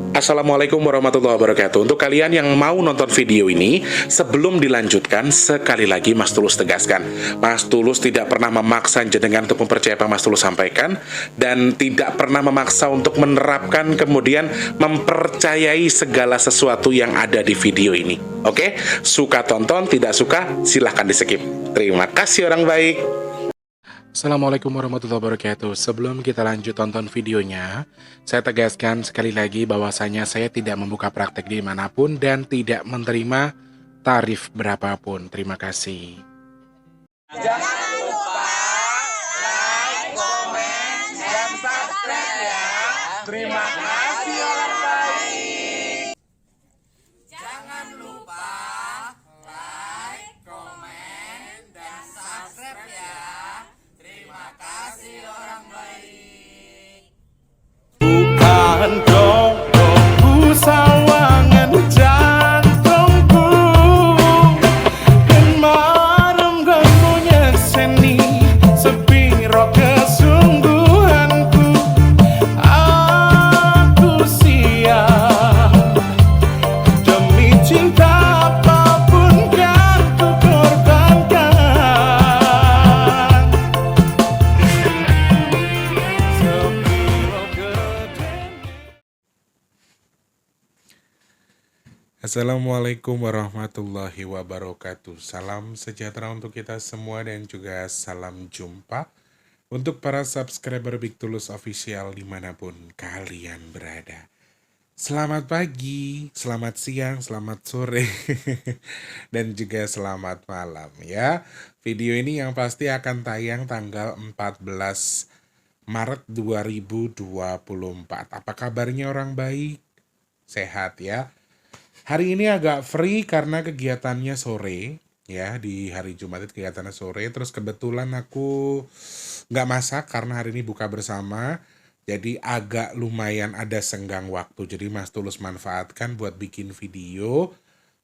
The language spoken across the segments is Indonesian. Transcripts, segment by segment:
Assalamualaikum warahmatullahi wabarakatuh. Untuk kalian yang mau nonton video ini, sebelum dilanjutkan, sekali lagi Mas Tulus tegaskan, Mas Tulus tidak pernah memaksa jenengan untuk mempercayai apa Mas Tulus sampaikan, dan tidak pernah memaksa untuk menerapkan kemudian mempercayai segala sesuatu yang ada di video ini. Oke? Suka tonton, tidak suka silahkan di skip. Terima kasih orang baik. Assalamualaikum warahmatullahi wabarakatuh. Sebelum kita lanjut tonton videonya, saya tegaskan sekali lagi bahwasanya saya tidak membuka praktek dimanapun dan tidak menerima tarif berapapun. Terima kasih. Jangan lupa like, komen, dan subscribe ya. Terima kasih orang baik. Jangan lupa like, komen, dan subscribe ya. Terima kasih orang baik. Bukan dongku sawangan jantungku dan marem ganggunya seni sepiro kesungguhanku. Aku siap demi cinta apapun kan ku korbankan. Sepiro gede. Assalamualaikum warahmatullahi wabarakatuh. Salam sejahtera untuk kita semua dan juga salam jumpa untuk para subscriber Big Tulus Official dimanapun kalian berada. Selamat pagi, selamat siang, selamat sore, dan juga selamat malam ya. Video ini yang pasti akan tayang tanggal 14 Maret 2024. Apa kabarnya orang baik? Sehat ya? Hari ini agak free karena kegiatannya sore ya, di hari Jumat itu kegiatannya sore. Terus kebetulan aku nggak masak karena hari ini buka bersama. Jadi agak lumayan ada senggang waktu. Jadi Mas Tulus manfaatkan buat bikin video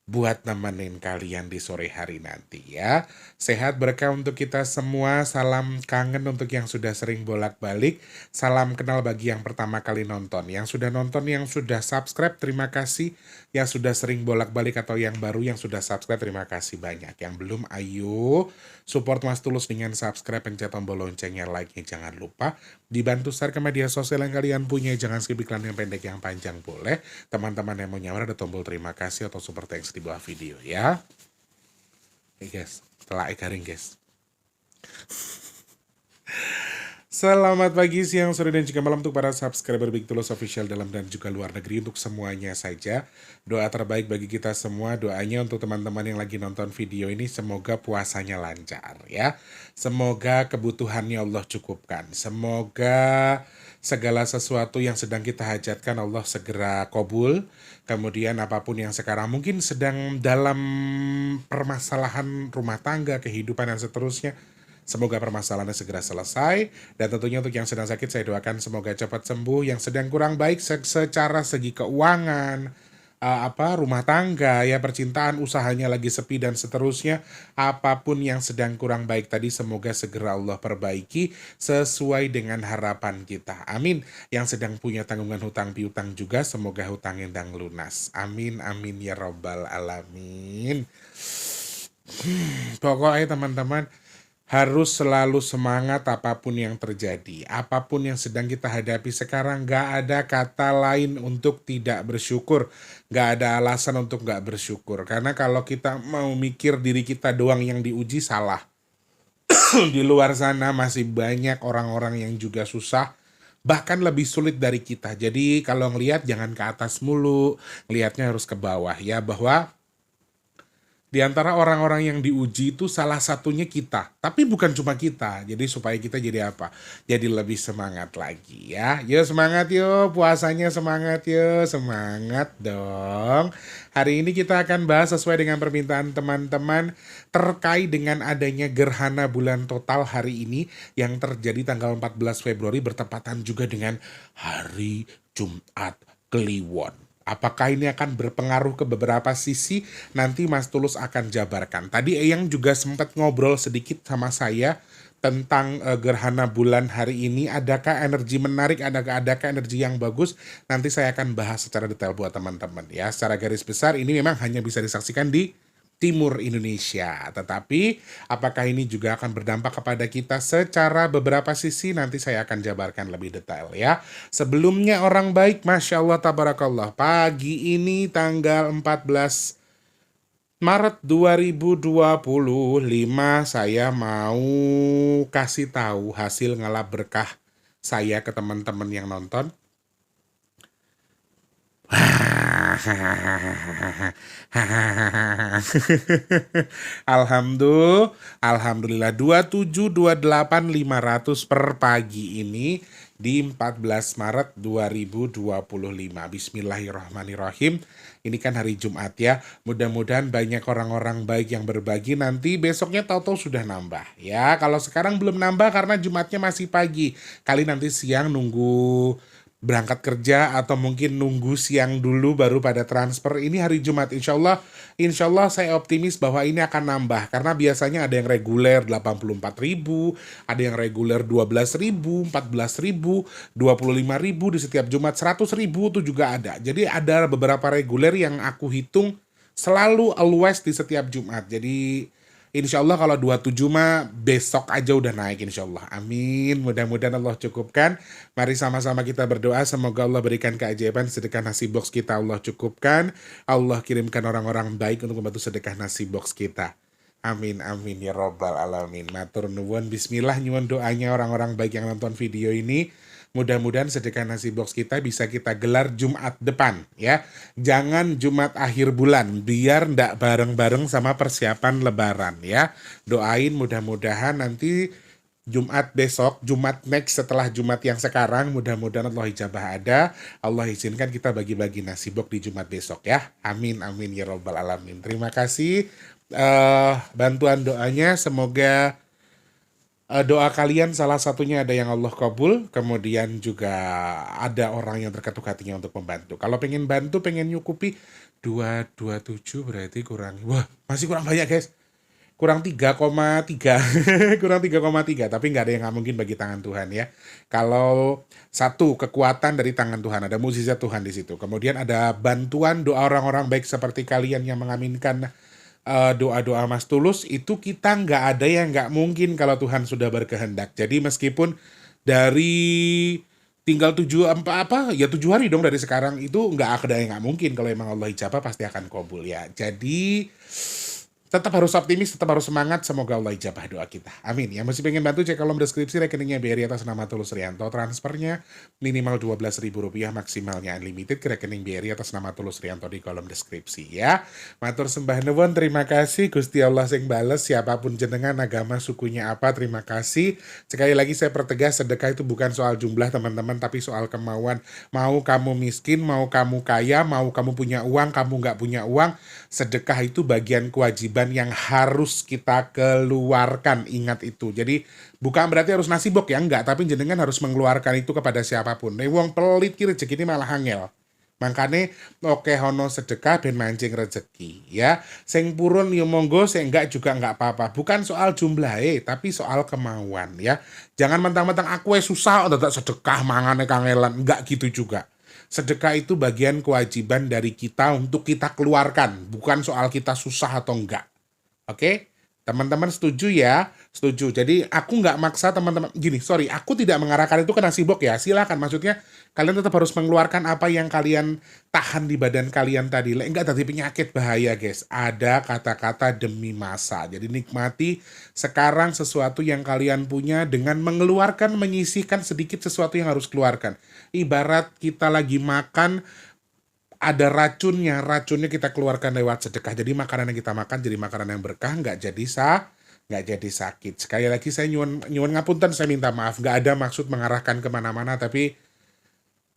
buat nemenin kalian di sore hari nanti ya. Sehat berkah untuk kita semua. Salam kangen untuk yang sudah sering bolak-balik. Salam kenal bagi yang pertama kali nonton. Yang sudah nonton, yang sudah subscribe, terima kasih. Yang sudah sering bolak-balik atau yang baru yang sudah subscribe, terima kasih banyak. Yang belum, ayo support Mas Tulus dengan subscribe, pencet tombol loncengnya, like-nya jangan lupa. Dibantu share ke media sosial yang kalian punya. Jangan skip iklan yang pendek, yang panjang boleh. Teman-teman yang mau nyamar ada tombol terima kasih atau super thanks di bawah video ya. Oke guys, setelah garing guys. Selamat pagi, siang, sore, dan juga malam untuk para subscriber Big Tulus Official dalam dan juga luar negeri. Untuk semuanya saja, doa terbaik bagi kita semua. Doanya untuk teman-teman yang lagi nonton video ini, semoga puasanya lancar ya. Semoga kebutuhannya Allah cukupkan. Semoga segala sesuatu yang sedang kita hajatkan Allah segera kabul. Kemudian apapun yang sekarang mungkin sedang dalam permasalahan rumah tangga, kehidupan, dan seterusnya, semoga permasalahannya segera selesai. Dan tentunya untuk yang sedang sakit, saya doakan semoga cepat sembuh. Yang sedang kurang baik secara segi keuangan, rumah tangga, ya percintaan, usahanya lagi sepi dan seterusnya, apapun yang sedang kurang baik tadi, semoga segera Allah perbaiki sesuai dengan harapan kita. Amin. Yang sedang punya tanggungan hutang piutang juga, semoga hutangnya ndang lunas. Amin, amin ya robbal alamin. Pokoknya teman-teman harus selalu semangat apapun yang terjadi. Apapun yang sedang kita hadapi sekarang, gak ada kata lain untuk tidak bersyukur. Gak ada alasan untuk gak bersyukur. Karena kalau kita mau mikir diri kita doang yang diuji, salah. Di luar sana masih banyak orang-orang yang juga susah, bahkan lebih sulit dari kita. Jadi kalau ngelihat jangan ke atas mulu, ngelihatnya harus ke bawah ya, bahwa di antara orang-orang yang diuji itu salah satunya kita. Tapi bukan cuma kita. Jadi supaya kita jadi apa? Jadi lebih semangat lagi ya. Yuk semangat yuk. Puasanya semangat yuk. Semangat dong. Hari ini kita akan bahas sesuai dengan permintaan teman-teman terkait dengan adanya gerhana bulan total hari ini yang terjadi tanggal 14 Februari bertepatan juga dengan hari Jumat Kliwon. Apakah ini akan berpengaruh ke beberapa sisi? Nanti Mas Tulus akan jabarkan. Tadi Eyang juga sempat ngobrol sedikit sama saya tentang gerhana bulan hari ini. Adakah energi menarik, adakah energi yang bagus? Nanti saya akan bahas secara detail buat teman-teman ya. Secara garis besar ini memang hanya bisa disaksikan di timur Indonesia. Tetapi apakah ini juga akan berdampak kepada kita secara beberapa sisi, nanti saya akan jabarkan lebih detail ya. Sebelumnya orang baik, Masya Allah Tabarakallah, pagi ini tanggal 14 Maret 2025 saya mau kasih tahu hasil ngelap berkah saya ke teman-teman yang nonton. Alhamdulillah 2728.500 per pagi ini di 14 Maret 2025. Bismillahirrahmanirrahim. Ini kan hari Jumat ya. Mudah-mudahan banyak orang-orang baik yang berbagi, nanti besoknya tahu-tahu sudah nambah ya. Kalau sekarang belum nambah karena Jumatnya masih pagi. Kali nanti siang nunggu berangkat kerja atau mungkin nunggu siang dulu baru pada transfer. Ini hari Jumat, insya Allah saya optimis bahwa ini akan nambah karena biasanya ada yang reguler 84.000, ada yang reguler 12.000, 14.000, 25.000 di setiap Jumat, 100.000 itu juga ada. Jadi ada beberapa reguler yang aku hitung selalu always di setiap Jumat. Jadi insya Allah kalau 27 mah besok aja udah naik insya Allah. Amin. Mudah-mudahan Allah cukupkan. Mari sama-sama kita berdoa. Semoga Allah berikan keajaiban sedekah nasi box kita. Allah cukupkan. Allah kirimkan orang-orang baik untuk membantu sedekah nasi box kita. Amin, amin ya robbal alamin. Matur nuwun. Bismillah nyuwun doanya orang-orang baik yang nonton video ini. Mudah-mudahan sedekah nasi box kita bisa kita gelar Jumat depan ya. Jangan Jumat akhir bulan biar ndak bareng-bareng sama persiapan lebaran ya. Doain mudah-mudahan nanti Jumat besok, Jumat next setelah Jumat yang sekarang, mudah-mudahan Allah ijabah ada. Allah izinkan kita bagi-bagi nasi box di Jumat besok ya. Amin, amin ya robbal alamin. Terima kasih bantuan doanya, semoga doa kalian salah satunya ada yang Allah kabul, kemudian juga ada orang yang terketuk hatinya untuk membantu. Kalau pengen bantu, pengen nyukupi 227 berarti kurang, wah masih kurang banyak guys, kurang 3,3 kurang 3,3, tapi nggak ada yang nggak mungkin bagi tangan Tuhan ya. Kalau satu kekuatan dari tangan Tuhan, ada mukjizat Tuhan di situ. Kemudian ada bantuan doa orang-orang baik seperti kalian yang mengaminkan doa-doa Mas Tulus, itu kita nggak ada yang nggak mungkin kalau Tuhan sudah berkehendak. Jadi meskipun dari tinggal 7 hari dong dari sekarang, itu nggak ada yang nggak mungkin. Kalau emang Allah ijabah pasti akan kabul ya. Jadi tetap harus optimis, tetap harus semangat. Semoga Allah ijabah doa kita. Amin. Yang masih pengen bantu, cek kolom deskripsi rekeningnya BRI atas nama Tulus Rianto. Transfernya minimal Rp12.000, maksimalnya unlimited ke rekening BRI atas nama Tulus Rianto di kolom deskripsi ya. Matur sembah nuwun, terima kasih. Gusti Allah sing bales, siapapun jenengan, agama, sukunya apa, terima kasih. Sekali lagi saya pertegas, sedekah itu bukan soal jumlah teman-teman, tapi soal kemauan. Mau kamu miskin, mau kamu kaya, mau kamu punya uang, kamu nggak punya uang, sedekah itu bagian kewajiban yang harus kita keluarkan. Ingat itu. Jadi bukan berarti harus nasi bok ya, enggak, tapi jenengan harus mengeluarkan itu kepada siapapun. Nih wong pelit ki rezeki ini malah angel. Makanya oke hono sedekah ben mancing rezeki ya. Sing purun yo monggo, sing enggak juga enggak apa-apa. Bukan soal jumlah tapi soal kemauan ya. Jangan mentang-mentang aku susah dadak sedekah mangane kangelan, enggak gitu juga. Sedekah itu bagian kewajiban dari kita untuk kita keluarkan, bukan soal kita susah atau enggak. Oke? Teman-teman setuju ya? Setuju. Jadi aku nggak maksa teman-teman. Gini, sorry, aku tidak mengarahkan itu ke nasi bok ya. Silakan, maksudnya kalian tetap harus mengeluarkan apa yang kalian tahan di badan kalian tadi. Enggak tadi penyakit bahaya guys. Ada kata-kata demi masa. Jadi nikmati sekarang sesuatu yang kalian punya dengan mengeluarkan, menyisihkan sedikit sesuatu yang harus keluarkan. Ibarat kita lagi makan, ada racunnya kita keluarkan lewat sedekah. Jadi makanan yang kita makan jadi makanan yang berkah, nggak jadi sakit. Sekali lagi saya nyuwun ngapunten, saya minta maaf, nggak ada maksud mengarahkan kemana-mana, tapi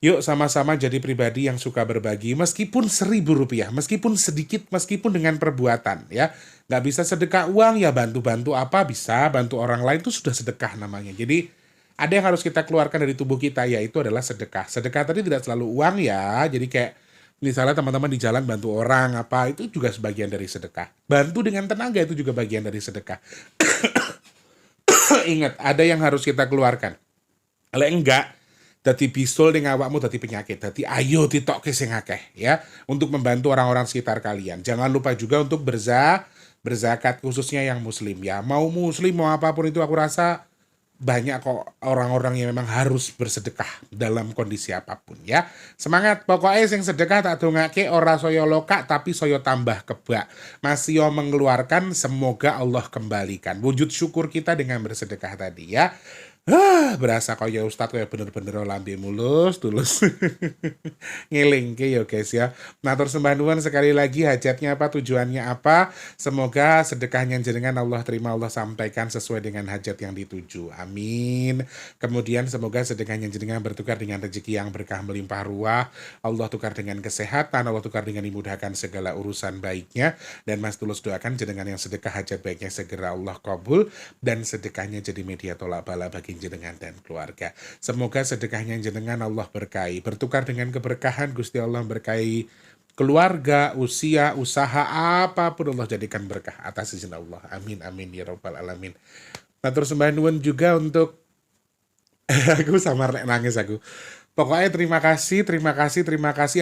yuk sama-sama jadi pribadi yang suka berbagi, meskipun Rp1.000, meskipun sedikit, meskipun dengan perbuatan ya. Nggak bisa sedekah uang ya, bantu-bantu apa bisa, bantu orang lain itu sudah sedekah namanya. Jadi ada yang harus kita keluarkan dari tubuh kita, yaitu adalah sedekah. Sedekah tadi tidak selalu uang ya, jadi kayak misalnya teman-teman di jalan bantu orang apa, itu juga sebagian dari sedekah. Bantu dengan tenaga itu juga bagian dari sedekah. Ingat, ada yang harus kita keluarkan. Lek enggak, dadi bisul ning awakmu dadi penyakit. Dadi ayo ditokke sing akeh ya untuk membantu orang-orang sekitar kalian. Jangan lupa juga untuk berzakat khususnya yang muslim ya. Mau muslim mau apapun itu aku rasa banyak kok orang-orang yang memang harus bersedekah dalam kondisi apapun ya. Semangat pokoknya sing sedekah tak dongake ora saya lokak tapi saya tambah kebak. Masih mengeluarkan semoga Allah kembalikan. Wujud syukur kita dengan bersedekah tadi ya. Berasa kaya Ustadz kayak bener-bener lambe mulus tulus. Ngelingke ya guys ya. Matur sembah nuwun sekali lagi, hajatnya apa, tujuannya apa. Semoga sedekahnya jenengan Allah terima, Allah sampaikan sesuai dengan hajat yang dituju. Amin. Kemudian semoga sedekahnya jenengan bertukar dengan rezeki yang berkah melimpah ruah. Allah tukar dengan kesehatan, Allah tukar dengan dimudahkan segala urusan baiknya. Dan Mas Tulus doakan jenengan yang sedekah hajat baiknya segera Allah kabul, dan sedekahnya jadi media tolak bala bagi jenengan dan keluarga. Semoga sedekahnya jenengan Allah berkahi, bertukar dengan keberkahan Gusti Allah berkahi keluarga, usia, usaha, apapun Allah jadikan berkah atas izin Allah. Amin amin ya rabbal alamin. Matur sembah nuwun juga untuk aku samar nek nangis aku. Pokoknya terima kasih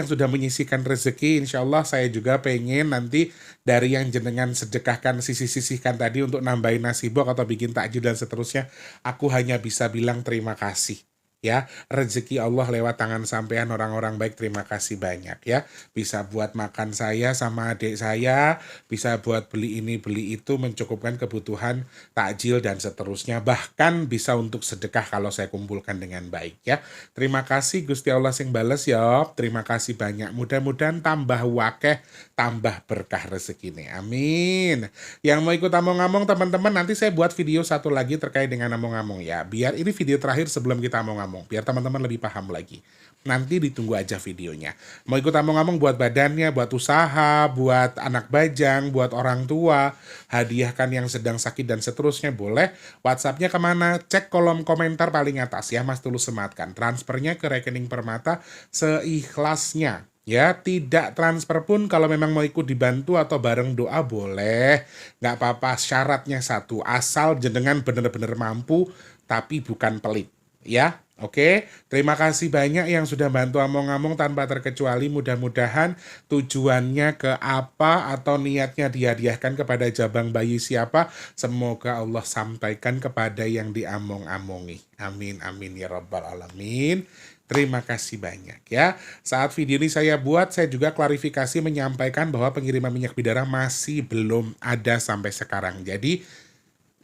yang sudah menyisihkan rezeki. Insya Allah saya juga pengen nanti dari yang jenengan sedekahkan, sisihkan tadi untuk nambahin nasi bok atau bikin takjil dan seterusnya. Aku hanya bisa bilang terima kasih. Ya, rezeki Allah lewat tangan sampean orang-orang baik, terima kasih banyak ya. Bisa buat makan saya sama adik saya, bisa buat beli ini beli itu, mencukupkan kebutuhan takjil dan seterusnya. Bahkan bisa untuk sedekah kalau saya kumpulkan dengan baik ya. Terima kasih Gusti Allah sing bales ya. Terima kasih banyak. Mudah-mudahan tambah wakeh, tambah berkah rezekine. Amin. Yang mau ikut among-among teman-teman, nanti saya buat video satu lagi terkait dengan among-among ya. Biar ini video terakhir sebelum kita among-among, biar teman-teman lebih paham lagi. Nanti ditunggu aja videonya. Mau ikut among-among buat badannya, buat usaha, buat anak bajang, buat orang tua, hadiahkan yang sedang sakit dan seterusnya, boleh. WhatsApp-nya kemana? Cek kolom komentar paling atas ya, Mas Tulus sematkan. Transfernya ke rekening Permata seikhlasnya. Ya, tidak transfer pun kalau memang mau ikut dibantu atau bareng doa boleh. Nggak apa-apa, syaratnya satu. Asal jenengan benar-benar mampu, tapi bukan pelit. Ya, oke. Terima kasih banyak yang sudah bantu among-among tanpa terkecuali. Mudah-mudahan tujuannya ke apa atau niatnya dihadiahkan kepada jabang bayi siapa, semoga Allah sampaikan kepada yang diamong-amongi. Amin, amin ya rabbal alamin. Terima kasih banyak ya. Saat video ini saya buat, saya juga klarifikasi menyampaikan bahwa pengiriman minyak bidara masih belum ada sampai sekarang. Jadi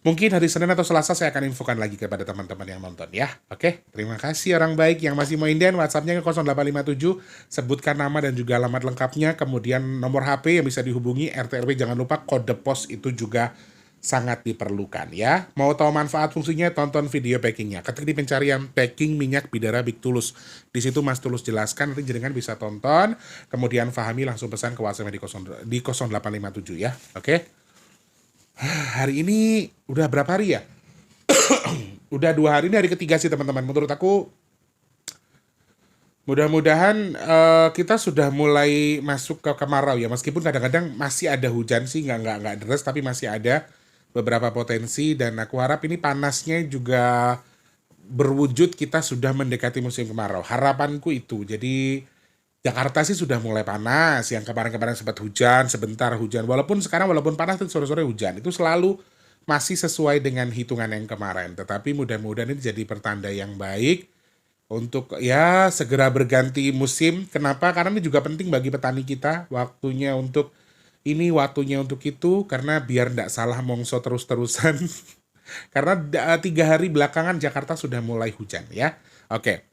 mungkin hari Senin atau Selasa saya akan infokan lagi kepada teman-teman yang nonton ya. Oke, terima kasih orang baik yang masih mau inden. WhatsApp-nya ke 0857, sebutkan nama dan juga alamat lengkapnya, kemudian nomor HP yang bisa dihubungi, RT RW jangan lupa, kode pos itu juga sangat diperlukan ya. Mau tahu manfaat fungsinya, tonton video packingnya. Ketik di pencarian packing minyak bidara Big Tulus. Di situ Mas Tulus jelaskan, nanti jenengan bisa tonton, kemudian pahami langsung pesan ke WhatsApp di 0857 ya. Oke. Hari ini udah berapa hari ya? Udah 2 hari, ini hari ketiga sih teman-teman. Menurut aku mudah-mudahan kita sudah mulai masuk ke kemarau ya. Meskipun kadang-kadang masih ada hujan sih, nggak deras, tapi masih ada beberapa potensi. Dan aku harap ini panasnya juga berwujud kita sudah mendekati musim kemarau. Harapanku itu. Jadi Jakarta sih sudah mulai panas. Yang kemarin-kemarin sempat hujan, sebentar hujan. Walaupun panas, itu sore-sore hujan. Itu selalu masih sesuai dengan hitungan yang kemarin. Tetapi mudah-mudahan ini jadi pertanda yang baik untuk ya segera berganti musim. Kenapa? Karena ini juga penting bagi petani kita. Waktunya untuk ini, waktunya untuk itu. Karena biar tidak salah mongso terus-terusan. Karena 3 hari belakangan Jakarta sudah mulai hujan ya. Oke.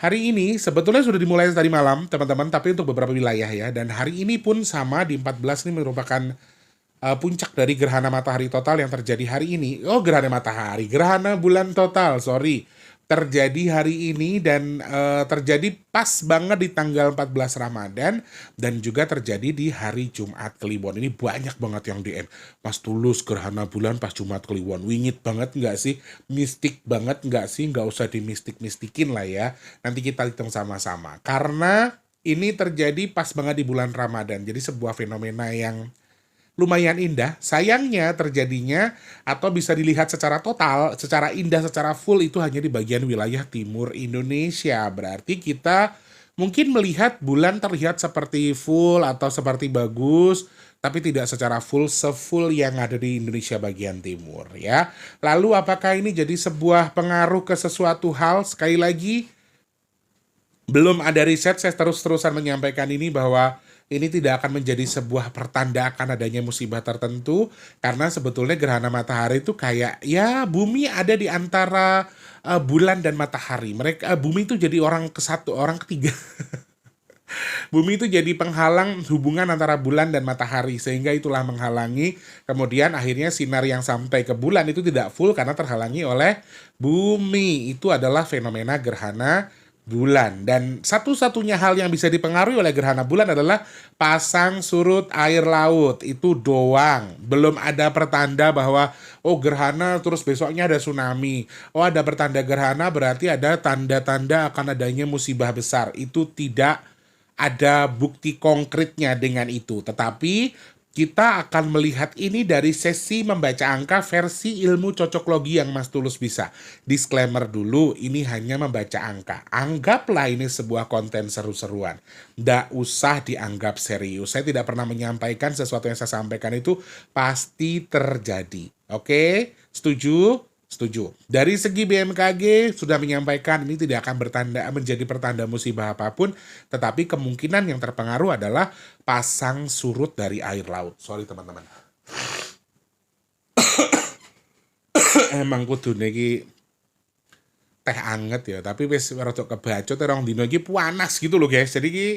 Hari ini sebetulnya sudah dimulai tadi malam teman-teman, tapi untuk beberapa wilayah ya. Dan hari ini pun sama, di 14 ini merupakan puncak dari gerhana matahari total yang terjadi hari ini. Oh, gerhana bulan total, sorry. Terjadi hari ini dan terjadi pas banget di tanggal 14 Ramadan dan juga terjadi di hari Jumat Kliwon. Ini banyak banget yang DM. Mas Tulus, gerhana bulan pas Jumat Kliwon. Wingit banget nggak sih? Mistik banget nggak sih? Nggak usah dimistik-mistikin lah ya. Nanti kita hitung sama-sama. Karena ini terjadi pas banget di bulan Ramadan. Jadi sebuah fenomena yang lumayan indah. Sayangnya terjadinya atau bisa dilihat secara total, secara indah, secara full itu hanya di bagian wilayah timur Indonesia. Berarti kita mungkin melihat bulan terlihat seperti full atau seperti bagus, tapi tidak secara full sefull yang ada di Indonesia bagian timur ya. Lalu apakah ini jadi sebuah pengaruh ke sesuatu hal? Sekali lagi, belum ada riset, saya terus-terusan menyampaikan ini bahwa ini tidak akan menjadi sebuah pertanda akan adanya musibah tertentu, karena sebetulnya gerhana matahari itu kayak ya bumi ada di antara bulan dan matahari. Bumi itu jadi orang kesatu, orang ketiga. Bumi itu jadi penghalang hubungan antara bulan dan matahari, sehingga itulah menghalangi kemudian akhirnya sinar yang sampai ke bulan itu tidak full karena terhalangi oleh bumi. Itu adalah fenomena gerhana bulan. Dan satu-satunya hal yang bisa dipengaruhi oleh gerhana bulan adalah pasang surut air laut. Itu doang. Belum ada pertanda bahwa oh gerhana terus besoknya ada tsunami. Oh ada pertanda gerhana berarti ada tanda-tanda akan adanya musibah besar. Itu tidak ada bukti konkretnya dengan itu. Tetapi kita akan melihat ini dari sesi membaca angka versi ilmu cocoklogi yang Mas Tulus bisa. Disclaimer dulu, ini hanya membaca angka. Anggaplah ini sebuah konten seru-seruan. Nggak usah dianggap serius. Saya tidak pernah menyampaikan sesuatu yang saya sampaikan itu pasti terjadi. Oke? Setuju? Setuju. Dari segi BMKG sudah menyampaikan ini tidak akan menjadi pertanda musibah apapun, tetapi kemungkinan yang terpengaruh adalah pasang surut dari air laut. Sorry teman-teman. Emang kudune iki teh anget ya, tapi wis rada kebacot rong dino iki panas gitu loh guys. Jadi iki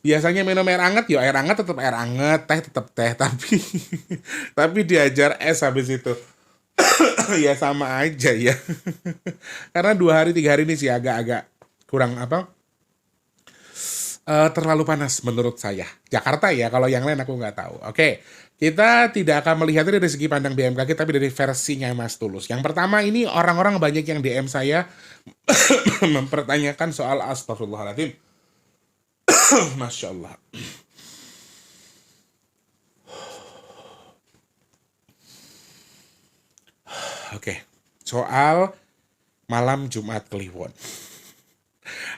biasanya minum air anget ya air anget tetap air anget, teh tetap teh, tapi diajar es habis itu. Ya sama aja ya. Karena 2 hari 3 hari ini sih agak-agak kurang terlalu panas menurut saya. Jakarta ya, kalau yang lain aku nggak tahu. Oke, kita tidak akan melihatnya dari segi pandang BMKG, tapi dari versinya Mas Tulus. Yang pertama ini orang-orang banyak yang DM saya mempertanyakan soal astagfirullahaladzim. Masya Allah. Oke, soal malam Jumat Kliwon.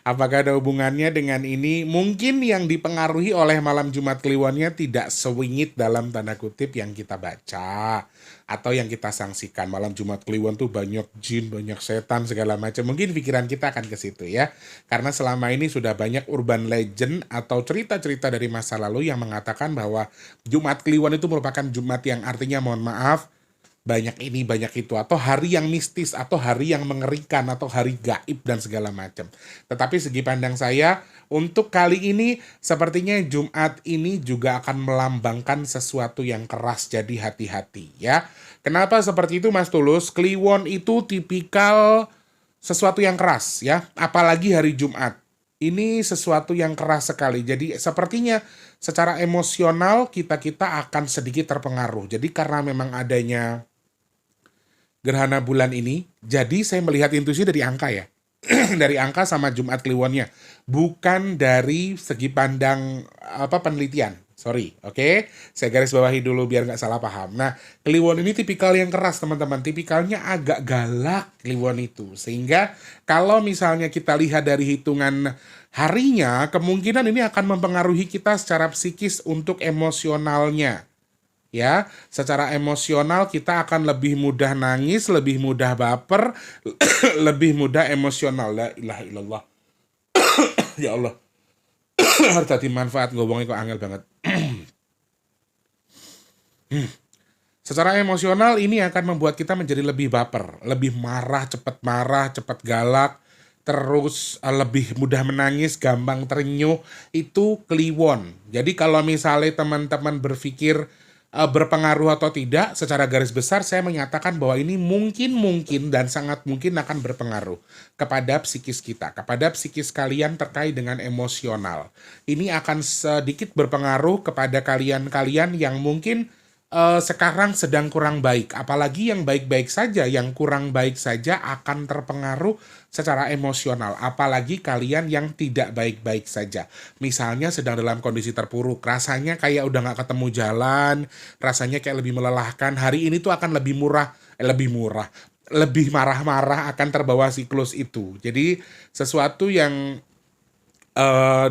Apakah ada hubungannya dengan ini? Mungkin yang dipengaruhi oleh malam Jumat Kliwonnya tidak sewingit dalam tanda kutip yang kita baca atau yang kita sangsikan. Malam Jumat Kliwon tuh banyak jin, banyak setan, segala macam. Mungkin pikiran kita akan ke situ ya. Karena selama ini sudah banyak urban legend atau cerita-cerita dari masa lalu yang mengatakan bahwa Jumat Kliwon itu merupakan Jumat yang artinya mohon maaf, banyak ini, banyak itu, atau hari yang mistis, atau hari yang mengerikan, atau hari gaib, dan segala macam. Tetapi segi pandang saya, untuk kali ini, sepertinya Jumat ini juga akan melambangkan sesuatu yang keras, jadi hati-hati ya. Kenapa seperti itu Mas Tulus? Kliwon itu tipikal sesuatu yang keras ya, apalagi hari Jumat. Ini sesuatu yang keras sekali, jadi sepertinya secara emosional kita akan sedikit terpengaruh. Jadi karena memang adanya gerhana bulan ini, jadi saya melihat intuisi dari angka ya. Dari angka sama Jumat Kliwonnya, bukan dari segi pandang penelitian. Sorry, oke? Saya garis bawahi dulu biar nggak salah paham. Nah, Kliwon ini tipikal yang keras teman-teman, tipikalnya agak galak Kliwon itu. Sehingga kalau misalnya kita lihat dari hitungan harinya, kemungkinan ini akan mempengaruhi kita secara psikis untuk emosionalnya. Ya, secara emosional kita akan lebih mudah nangis, lebih mudah baper, lebih mudah emosional. La ilaha illallah. Ya Allah. Harus tadi manfaat ngomongnya kok angel banget. Secara emosional ini akan membuat kita menjadi lebih baper, lebih marah, cepat galak, terus lebih mudah menangis, gampang terenyuh. Itu Kliwon. Jadi kalau misalnya teman-teman berpikir berpengaruh atau tidak, secara garis besar saya menyatakan bahwa ini mungkin dan sangat mungkin akan berpengaruh kepada psikis kita, kepada psikis kalian terkait dengan emosional. Ini akan sedikit berpengaruh kepada kalian yang mungkin sekarang sedang kurang baik. Apalagi yang baik-baik saja, yang kurang baik saja akan terpengaruh secara emosional. Apalagi kalian yang tidak baik-baik saja. Misalnya sedang dalam kondisi terpuruk, rasanya kayak udah nggak ketemu jalan, rasanya kayak lebih melelahkan. Hari ini tuh akan lebih marah-marah, akan terbawa siklus itu. Jadi sesuatu yang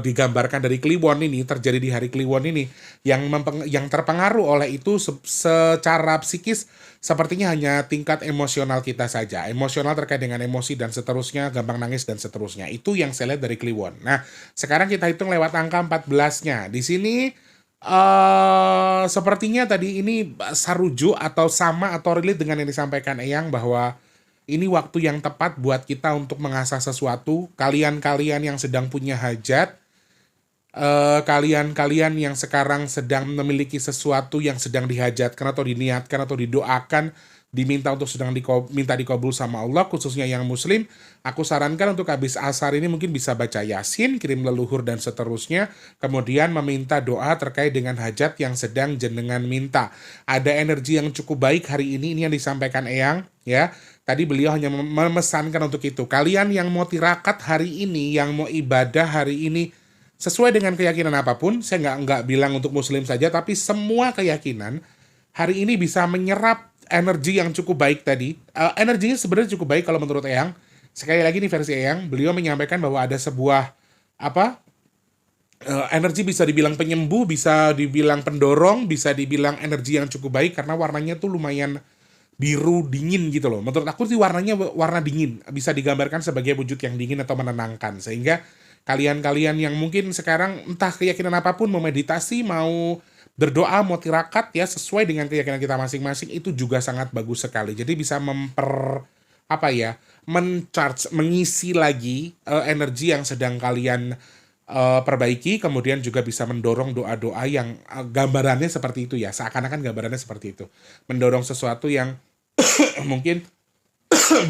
digambarkan dari Kliwon ini terjadi di hari Kliwon ini yang terpengaruh oleh itu secara psikis sepertinya hanya tingkat emosional kita saja, emosional terkait dengan emosi dan seterusnya, gampang nangis dan seterusnya. Itu yang saya lihat dari Kliwon. Nah, sekarang kita hitung lewat angka 14-nya. Di sini sepertinya tadi ini sarujuk atau sama atau relate dengan yang disampaikan Eyang bahwa ini waktu yang tepat buat kita untuk mengasah sesuatu. Kalian-kalian yang sedang punya hajat, kalian-kalian yang sekarang sedang memiliki sesuatu yang sedang dihajatkan atau diniatkan atau didoakan, diminta untuk minta dikabul sama Allah, khususnya yang muslim, aku sarankan untuk habis asar ini mungkin bisa baca Yasin, kirim leluhur dan seterusnya, kemudian meminta doa terkait dengan hajat yang sedang jenengan minta. Ada energi yang cukup baik hari ini yang disampaikan Eyang, ya. Tadi beliau hanya memesankan untuk itu. Kalian yang mau tirakat hari ini, yang mau ibadah hari ini, sesuai dengan keyakinan apapun, saya nggak bilang untuk muslim saja, tapi semua keyakinan hari ini bisa menyerap energi yang cukup baik tadi. Energinya sebenarnya cukup baik kalau menurut Eyang. Sekali lagi nih versi Eyang, beliau menyampaikan bahwa ada sebuah energi bisa dibilang penyembuh, bisa dibilang pendorong, bisa dibilang energi yang cukup baik karena warnanya tuh lumayan biru dingin gitu loh. Menurut aku sih warnanya warna dingin, bisa digambarkan sebagai wujud yang dingin atau menenangkan. Sehingga kalian-kalian yang mungkin sekarang entah keyakinan apapun, mau meditasi, mau berdoa, mau tirakat ya sesuai dengan keyakinan kita masing-masing, itu juga sangat bagus sekali. Jadi bisa mencharge, mengisi lagi energi yang sedang kalian perbaiki, kemudian juga bisa mendorong doa-doa yang gambarannya seperti itu ya, seakan-akan gambarannya seperti itu. Mendorong sesuatu yang mungkin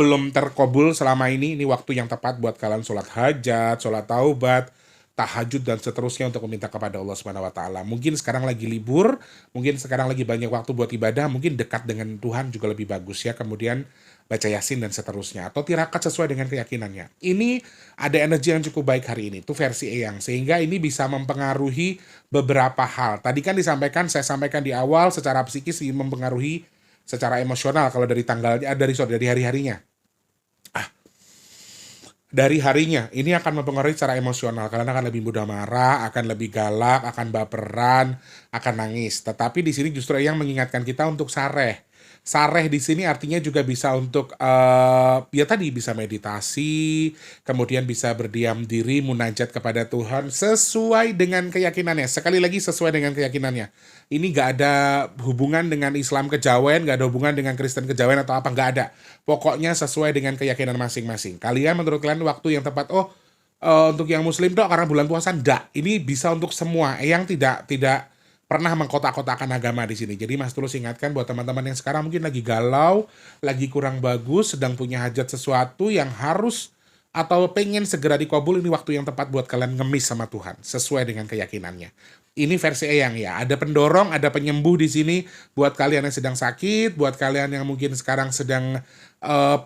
belum terkabul selama ini waktu yang tepat buat kalian sholat hajat, sholat taubat, tahajud dan seterusnya untuk meminta kepada Allah Subhanahu wa taala. Mungkin sekarang lagi libur, mungkin sekarang lagi banyak waktu buat ibadah, mungkin dekat dengan Tuhan juga lebih bagus ya. Kemudian baca Yasin dan seterusnya atau tirakat sesuai dengan keyakinannya. Ini ada energi yang cukup baik hari ini. Itu versi Eyang, sehingga ini bisa mempengaruhi beberapa hal. Tadi kan saya sampaikan di awal secara psikis mempengaruhi secara emosional kalau dari dari hari-harinya. Dari harinya, ini akan mempengaruhi secara emosional. Kalian akan lebih mudah marah, akan lebih galak, akan baperan, akan nangis. Tetapi di sini justru yang mengingatkan kita untuk sareh. Sareh di sini artinya juga bisa untuk ya tadi bisa meditasi, kemudian bisa berdiam diri, munajat kepada Tuhan sesuai dengan keyakinannya. Sekali lagi sesuai dengan keyakinannya. Ini gak ada hubungan dengan Islam kejawen, gak ada hubungan dengan Kristen kejawen atau apa, gak ada. Pokoknya sesuai dengan keyakinan masing-masing. Menurut kalian waktu yang tepat, untuk yang muslim tuh karena bulan puasa, enggak. Ini bisa untuk semua. Yang tidak pernah mengkotak-kotakan agama di sini. Jadi Mas Tulus ingatkan buat teman-teman yang sekarang mungkin lagi galau, lagi kurang bagus, sedang punya hajat sesuatu yang harus atau pengen segera dikabul, ini waktu yang tepat buat kalian ngemis sama Tuhan sesuai dengan keyakinannya. Ini versi Eyang ya. Ada pendorong, ada penyembuh di sini buat kalian yang sedang sakit, buat kalian yang mungkin sekarang sedang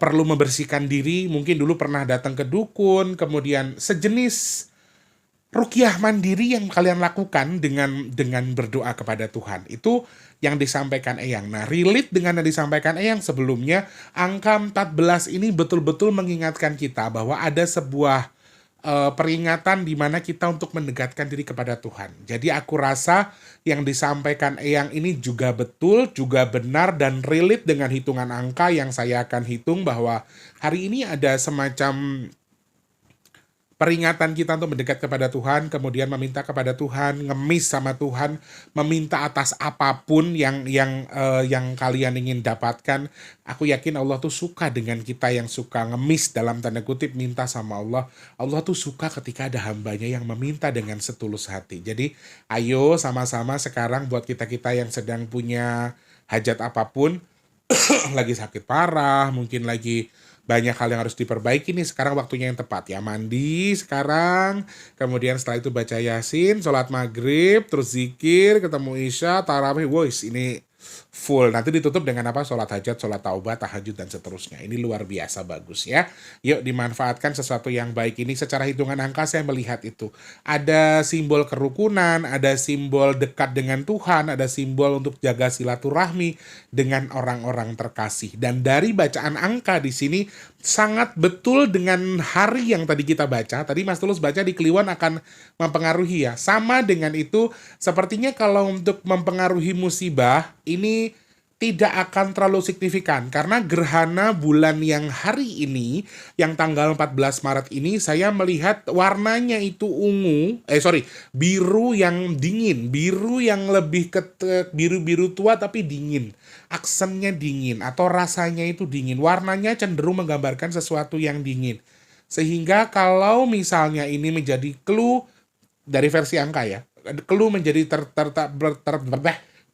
perlu membersihkan diri, mungkin dulu pernah datang ke dukun, kemudian sejenis ruqyah mandiri yang kalian lakukan dengan berdoa kepada Tuhan. Itu yang disampaikan Eyang. Nah, relate dengan yang disampaikan Eyang sebelumnya, angka 14 ini betul-betul mengingatkan kita bahwa ada sebuah peringatan di mana kita untuk mendekatkan diri kepada Tuhan. Jadi aku rasa yang disampaikan Eyang ini juga betul, juga benar, dan relate dengan hitungan angka yang saya akan hitung bahwa hari ini ada semacam peringatan kita untuk mendekat kepada Tuhan, kemudian meminta kepada Tuhan, ngemis sama Tuhan, meminta atas apapun yang kalian ingin dapatkan. Aku yakin Allah tuh suka dengan kita yang suka ngemis dalam tanda kutip minta sama Allah. Allah tuh suka ketika ada hambanya yang meminta dengan setulus hati. Jadi ayo sama-sama sekarang buat kita-kita yang sedang punya hajat apapun, lagi sakit parah, mungkin lagi banyak hal yang harus diperbaiki nih, sekarang waktunya yang tepat ya. Mandi sekarang, kemudian setelah itu baca Yasin, sholat maghrib, terus zikir, ketemu Isya, tarawih. Wois, ini full. Nanti ditutup dengan apa? Sholat hajat, sholat taubat, tahajud, dan seterusnya. Ini luar biasa bagus ya. Yuk dimanfaatkan sesuatu yang baik ini. Secara hitungan angka saya melihat itu. Ada simbol kerukunan, ada simbol dekat dengan Tuhan, ada simbol untuk jaga silaturahmi dengan orang-orang terkasih. Dan dari bacaan angka di sini sangat betul dengan hari yang tadi kita baca. Tadi Mas Tulus baca di Kliwon akan mempengaruhi ya. Sama dengan itu, sepertinya kalau untuk mempengaruhi musibah, ini tidak akan terlalu signifikan. Karena gerhana bulan yang hari ini, yang tanggal 14 Maret ini, saya melihat warnanya itu biru yang dingin. Biru yang lebih ke biru-biru tua tapi dingin. Aksennya dingin atau rasanya itu dingin. Warnanya cenderung menggambarkan sesuatu yang dingin. Sehingga kalau misalnya ini menjadi clue dari versi angka ya, clue menjadi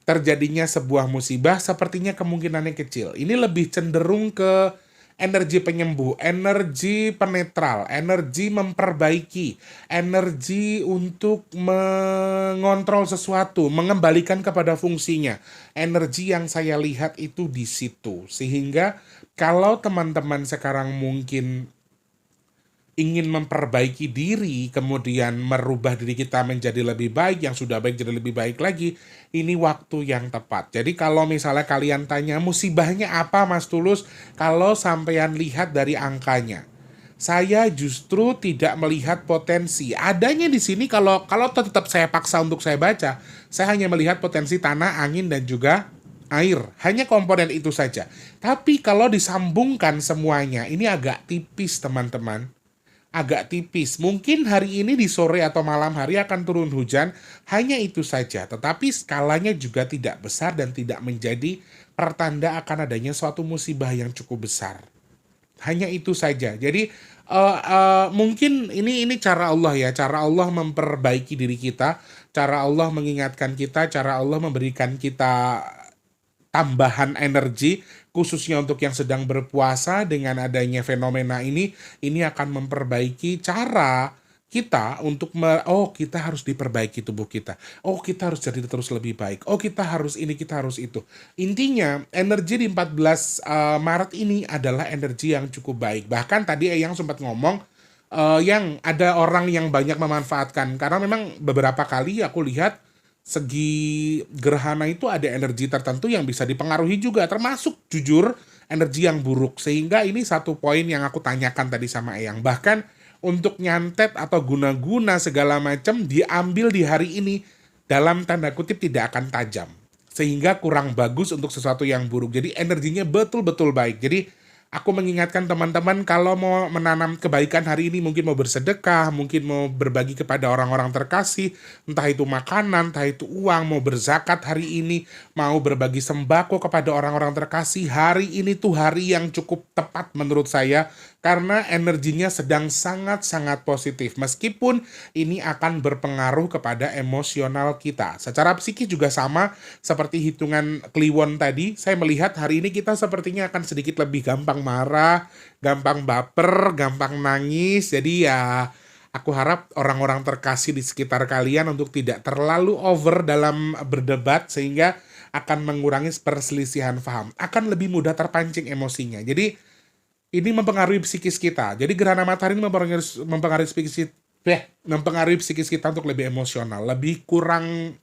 terjadinya sebuah musibah, sepertinya kemungkinannya kecil. Ini lebih cenderung ke energi penyembuh, energi penetral, energi memperbaiki, energi untuk mengontrol sesuatu, mengembalikan kepada fungsinya. Energi yang saya lihat itu di situ. Sehingga kalau teman-teman sekarang mungkin ingin memperbaiki diri, kemudian merubah diri kita menjadi lebih baik, yang sudah baik jadi lebih baik lagi, ini waktu yang tepat. Jadi kalau misalnya kalian tanya musibahnya apa Mas Tulus, kalau sampean lihat dari angkanya, saya justru tidak melihat potensi. Adanya di sini kalau tetap saya paksa untuk saya baca, saya hanya melihat potensi tanah, angin, dan juga air. Hanya komponen itu saja. Tapi kalau disambungkan semuanya, ini agak tipis teman-teman. Agak tipis. Mungkin hari ini di sore atau malam hari akan turun hujan, hanya itu saja. Tetapi skalanya juga tidak besar dan tidak menjadi pertanda akan adanya suatu musibah yang cukup besar. Hanya itu saja. Jadi mungkin ini cara Allah ya, cara Allah memperbaiki diri kita, cara Allah mengingatkan kita, cara Allah memberikan kita tambahan energi, khususnya untuk yang sedang berpuasa. Dengan adanya fenomena ini akan memperbaiki cara kita untuk kita harus diperbaiki tubuh kita. Kita harus jadi terus lebih baik. Kita harus ini, kita harus itu. Intinya, energi di 14 Maret ini adalah energi yang cukup baik. Bahkan tadi Eyang sempat ngomong yang ada orang yang banyak memanfaatkan. Karena memang beberapa kali aku lihat segi gerhana itu ada energi tertentu yang bisa dipengaruhi juga, termasuk jujur energi yang buruk. Sehingga ini satu poin yang aku tanyakan tadi sama Eyang. Bahkan untuk nyantet atau guna-guna segala macam diambil di hari ini, dalam tanda kutip tidak akan tajam. Sehingga kurang bagus untuk sesuatu yang buruk. Jadi energinya betul-betul baik. Jadi aku mengingatkan teman-teman kalau mau menanam kebaikan hari ini, mungkin mau bersedekah, mungkin mau berbagi kepada orang-orang terkasih, entah itu makanan, entah itu uang, mau berzakat hari ini, mau berbagi sembako kepada orang-orang terkasih, hari ini tuh hari yang cukup tepat menurut saya, karena energinya sedang sangat-sangat positif. Meskipun ini akan berpengaruh kepada emosional kita. Secara psikis juga sama, seperti hitungan Kliwon tadi, saya melihat hari ini kita sepertinya akan sedikit lebih gampang marah, gampang baper, gampang nangis. Jadi ya aku harap orang-orang terkasih di sekitar kalian untuk tidak terlalu over dalam berdebat, sehingga akan mengurangi perselisihan paham. Akan lebih mudah terpancing emosinya. Jadi ini mempengaruhi psikis kita. Jadi gerhana matahari ini mempengaruhi psikis kita untuk lebih emosional, lebih kurang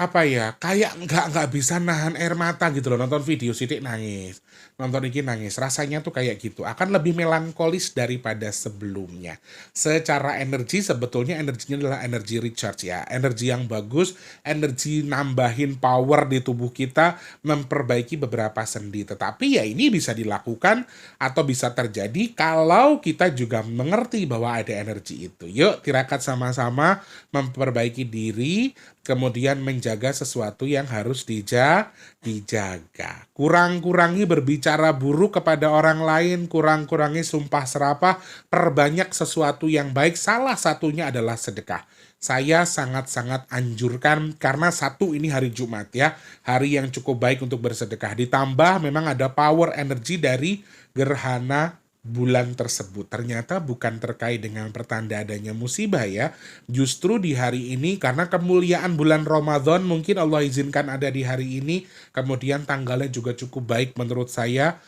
kayak nggak bisa nahan air mata gitu loh. Nonton video sidik nangis, nonton ini nangis, rasanya tuh kayak gitu. Akan lebih melankolis daripada sebelumnya. Secara energi, sebetulnya energinya adalah energi recharge ya, energi yang bagus, energi nambahin power di tubuh kita, memperbaiki beberapa sendi. Tetapi ya ini bisa dilakukan atau bisa terjadi kalau kita juga mengerti bahwa ada energi itu. Yuk tirakat sama-sama memperbaiki diri, kemudian menjaga sesuatu yang harus dijaga. Kurang-kurangi berbicara buruk kepada orang lain, kurang-kurangi sumpah serapah, perbanyak sesuatu yang baik. Salah satunya adalah sedekah. Saya sangat-sangat anjurkan, karena satu, ini hari Jumat ya, hari yang cukup baik untuk bersedekah. Ditambah memang ada power energi dari gerhana bulan tersebut. Ternyata bukan terkait dengan pertanda adanya musibah ya. Justru di hari ini karena kemuliaan bulan Ramadan mungkin Allah izinkan ada di hari ini. Kemudian tanggalnya juga cukup baik menurut saya.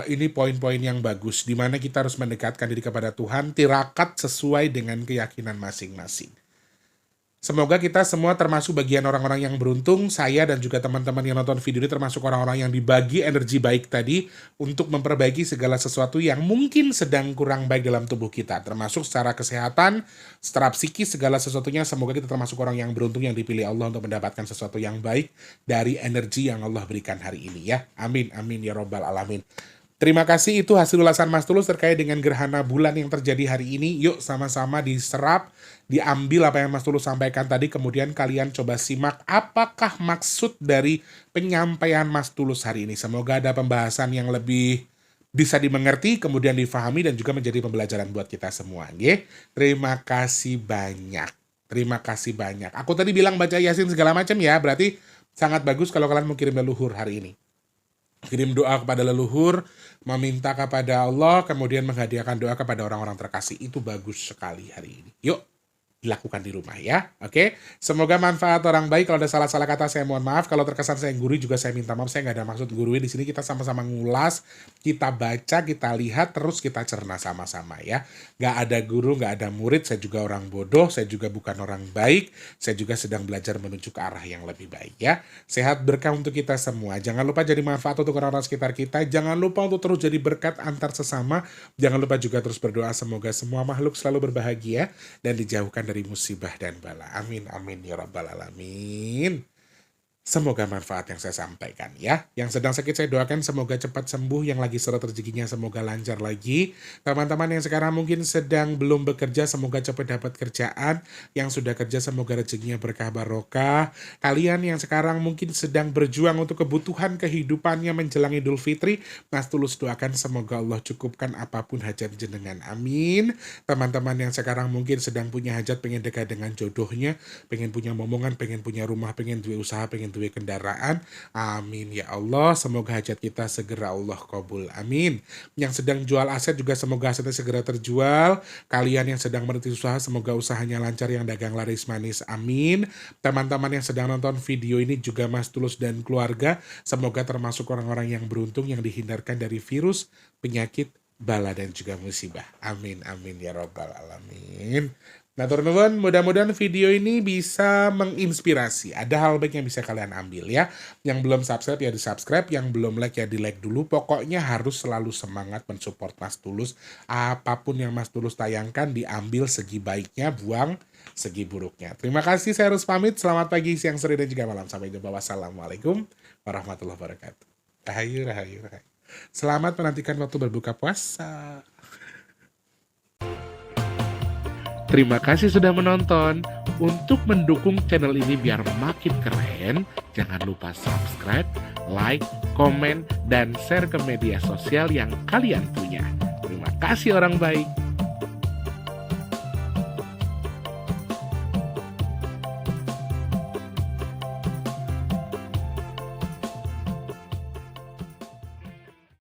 Ini poin-poin yang bagus di mana kita harus mendekatkan diri kepada Tuhan, tirakat sesuai dengan keyakinan masing-masing. Semoga kita semua termasuk bagian orang-orang yang beruntung. Saya dan juga teman-teman yang nonton video ini termasuk orang-orang yang dibagi energi baik tadi untuk memperbaiki segala sesuatu yang mungkin sedang kurang baik dalam tubuh kita. Termasuk secara kesehatan, secara psikis, segala sesuatunya. Semoga kita termasuk orang yang beruntung yang dipilih Allah untuk mendapatkan sesuatu yang baik dari energi yang Allah berikan hari ini ya. Amin, amin ya robbal alamin. Terima kasih, itu hasil ulasan Mas Tulus terkait dengan gerhana bulan yang terjadi hari ini. Yuk sama-sama diserap, diambil apa yang Mas Tulus sampaikan tadi, kemudian kalian coba simak apakah maksud dari penyampaian Mas Tulus hari ini. Semoga ada pembahasan yang lebih bisa dimengerti, kemudian difahami, dan juga menjadi pembelajaran buat kita semua. Nggih. Terima kasih banyak. Terima kasih banyak. Aku tadi bilang baca Yasin segala macam ya, berarti sangat bagus kalau kalian mau kirim leluhur hari ini. Kirim doa kepada leluhur, meminta kepada Allah, kemudian menghadiahkan doa kepada orang-orang terkasih. Itu bagus sekali hari ini. Yuk, dilakukan di rumah ya. Oke, semoga manfaat orang baik. Kalau ada salah-salah kata saya mohon maaf. Kalau terkesan saya gurui juga saya minta maaf. Saya nggak ada maksud gurui di sini. Kita sama-sama ngulas, kita baca, kita lihat, terus kita cerna sama-sama ya. Nggak ada guru, nggak ada murid. Saya juga orang bodoh. Saya juga bukan orang baik. Saya juga sedang belajar menuju ke arah yang lebih baik ya. Sehat berkah untuk kita semua. Jangan lupa jadi manfaat untuk orang-orang sekitar kita. Jangan lupa untuk terus jadi berkat antar sesama. Jangan lupa juga terus berdoa semoga semua makhluk selalu berbahagia dan dijauhkan dari musibah dan bala. Amin, amin ya rabbal alamin. Semoga manfaat yang saya sampaikan ya. Yang sedang sakit saya doakan semoga cepat sembuh. Yang lagi seret rezekinya semoga lancar lagi. Teman-teman yang sekarang mungkin sedang belum bekerja semoga cepat dapat kerjaan. Yang sudah kerja semoga rezekinya berkah barokah. Kalian yang sekarang mungkin sedang berjuang untuk kebutuhan kehidupannya menjelang Idul Fitri, Mas Tulus doakan semoga Allah cukupkan apapun hajat jenengan. Amin. Teman-teman yang sekarang mungkin sedang punya hajat, pengen dekat dengan jodohnya, pengen punya momongan, pengen punya rumah, pengen duit usaha, pengen duit kendaraan. Amin ya Allah. Semoga hajat kita segera Allah kabul. Amin. Yang sedang jual aset juga semoga asetnya segera terjual. Kalian yang sedang merintis usaha semoga usahanya lancar, yang dagang laris manis. Amin. Teman-teman yang sedang nonton video ini juga Mas Tulus dan keluarga semoga termasuk orang-orang yang beruntung yang dihindarkan dari virus, penyakit, bala dan juga musibah. Amin, amin ya robbal alamin. Nah teman-teman, mudah-mudahan video ini bisa menginspirasi. Ada hal baik yang bisa kalian ambil ya. Yang belum subscribe ya di-subscribe, yang belum like ya di-like dulu. Pokoknya harus selalu semangat mensupport Mas Tulus. Apapun yang Mas Tulus tayangkan diambil segi baiknya, buang segi buruknya. Terima kasih, saya harus pamit. Selamat pagi, siang, sore, dan juga malam. Sampai jumpa. Wassalamualaikum warahmatullahi wabarakatuh. Rahayu, rahayu, rahayu. Selamat menantikan waktu berbuka puasa. Terima kasih sudah menonton. Untuk mendukung channel ini biar makin keren, jangan lupa subscribe, like, komen, dan share ke media sosial yang kalian punya. Terima kasih orang baik.